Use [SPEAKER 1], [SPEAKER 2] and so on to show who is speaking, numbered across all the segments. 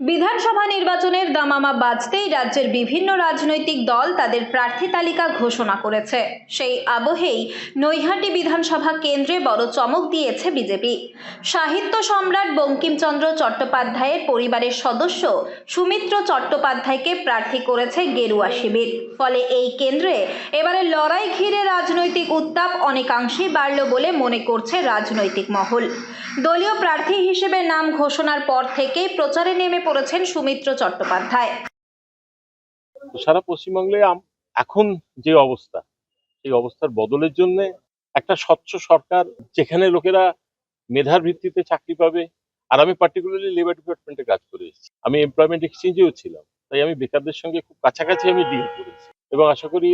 [SPEAKER 1] বিধানসভা নির্বাচনের দামামা বাজতেই রাজ্যের বিভিন্ন রাজনৈতিক দল তাদের প্রার্থী তালিকা ঘোষণা করেছে। সেই আবহেই নৈহাটি বিধানসভা কেন্দ্রে বড় চমক দিয়েছে বিজেপি। সাহিত্য সম্রাট বঙ্কিমচন্দ্র চট্টোপাধ্যায়ের পরিবারের সদস্য সুমিত্র চট্টোপাধ্যায়কে প্রার্থী করেছে গেরুয়া শিবির। ফলে এই কেন্দ্রে এবারে লড়াই ঘিরে রাজনৈতিক উত্তাপ অনেকাংশেই বাড়ল বলে মনে করছে রাজনৈতিক মহল। দলীয় প্রার্থী হিসেবে নাম ঘোষণার পর থেকেই প্রচারে নেমে পড়েছেন সুমিত্র চট্টোপাধ্যায়।
[SPEAKER 2] সারা পশ্চিমবাংলে এখন যে অবস্থা, সেই অবস্থার বদলের জন্য একটা স্বচ্ছ সরকার, যেখানে লোকেরা মেধার ভিত্তিতে চাকরি পাবে। আর আমি পার্টিকুলারলি লেবার ডিপার্টমেন্টে কাজ করে এসেছি, আমি এমপ্লয়মেন্ট এক্সচেঞ্জেও ছিলাম, তাই আমি বেকারদের সঙ্গে খুব কাছাকাছি আমি ডিল করেছি এবং আশা করি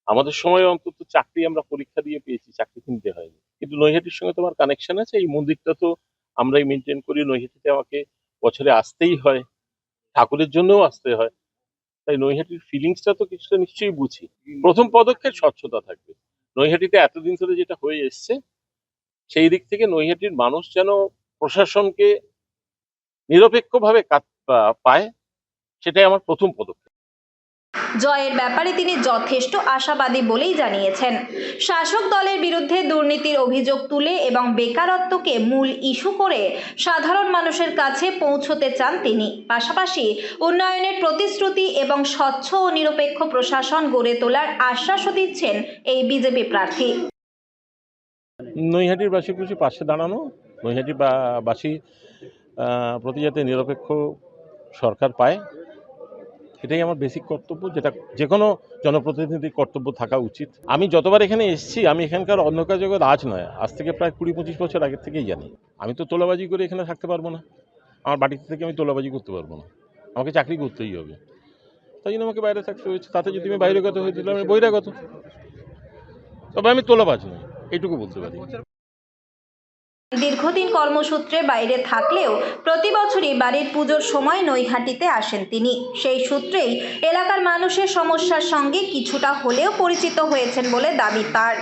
[SPEAKER 2] আমাদের সময় অন্তত চাকরি আমরা পরীক্ষা দিয়ে পেয়েছি, চাকরি কিনতে হয়নি। কিন্তু নৈহাটির সঙ্গে তোমার কানেকশন আছে, এই মন্দিরটা তো আমরাই মেনটেন করি। নৈহাটিতে আমাকে বছরে আসতেই হয়, ঠাকুরের জন্যও আসতে হয়, তাই নৈহাটির ফিলিংসটা তো কিছুটা নিশ্চয়ই বুঝি। প্রথম পদক্ষেপ স্বচ্ছতা থাকবে। নৈহাটিতে এতদিন ধরে যেটা হয়ে এসছে, সেই দিক থেকে নৈহাটির মানুষ যেন প্রশাসনকে নিরপেক্ষভাবে পায়, সেটাই আমার প্রথম পদক্ষেপ।
[SPEAKER 1] জয়ের ব্যাপারে তিনি যথেষ্ট আশাবাদী বলেই জানিয়েছেন। শাসক দলের বিরুদ্ধে দুর্নীতির অভিযোগ তুলে এবং বেকারত্বকে মূল ইস্যু করে সাধারণ মানুষের কাছে পৌঁছতে চান তিনি। পাশাপাশি উন্নয়নের প্রতিশ্রুতি এবং স্বচ্ছ ও নিরপেক্ষ প্রশাসন গড়ে তোলার আশ্বাসও দিচ্ছেন এই বিজেপি প্রার্থী।
[SPEAKER 2] নৈহাটির বাসীর প্রতি পাশে দাঁড়ানো, নৈহাটির বাসী প্রতি যাতে নিরপেক্ষ সরকার পায়, এটাই আমার বেসিক কর্তব্য, যেটা যে কোনো জনপ্রতিনিধির কর্তব্য থাকা উচিত। আমি যতবার এখানে এসেছি, আমি এখানকার অন্ধকার জগৎ আজ নয়, আজ থেকে প্রায় 20-25 বছর আগের থেকেই জানি। আমি তো তোলাবাজি করে এখানে থাকতে পারবো না, আমার বাড়িতে থেকে আমি তোলাবাজি করতে পারবো না, আমাকে চাকরি করতেই হবে। তাই জন্য আমাকে বাইরে থাকতে হয়েছে। তাতে যদি আমি বহিরাগত হয়েছিলাম, আমি বহিরাগত, তবে আমি তোলাবাজ নই, এইটুকু বলতে পারি।
[SPEAKER 1] দীর্ঘদিন কর্মসূত্রে বাইরে থাকলেও প্রতি বছরই বাড়ির পুজোর সময় নৈহাটিতে আসেন তিনি। সেই সূত্রেই এলাকার মানুষের সমস্যার সঙ্গে কিছুটা হলেও পরিচিত হয়েছেন বলে দাবি তার।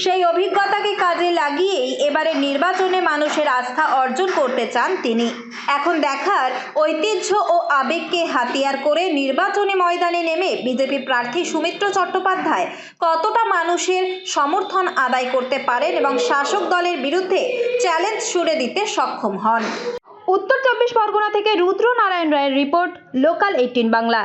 [SPEAKER 1] সেই অভিজ্ঞতাকে কাজে লাগিয়েই এবারে নির্বাচনে মানুষের আস্থা অর্জন করতে চান তিনি। এখন দেখার, ঐতিহ্য ও আবেগকে হাতিয়ার করে নির্বাচনী ময়দানে নেমে বিজেপি প্রার্থী সুমিত্র চট্টোপাধ্যায় কতটা মানুষের সমর্থন আদায় করতে পারেন এবং শাসক দলের বিরুদ্ধে চ্যালেঞ্জ ছুড়ে দিতে সক্ষম হন। উত্তর 24 পরগনা থেকে রুদ্র নারায়ণ রায়ের রিপোর্ট, লোকাল 18 বাংলা।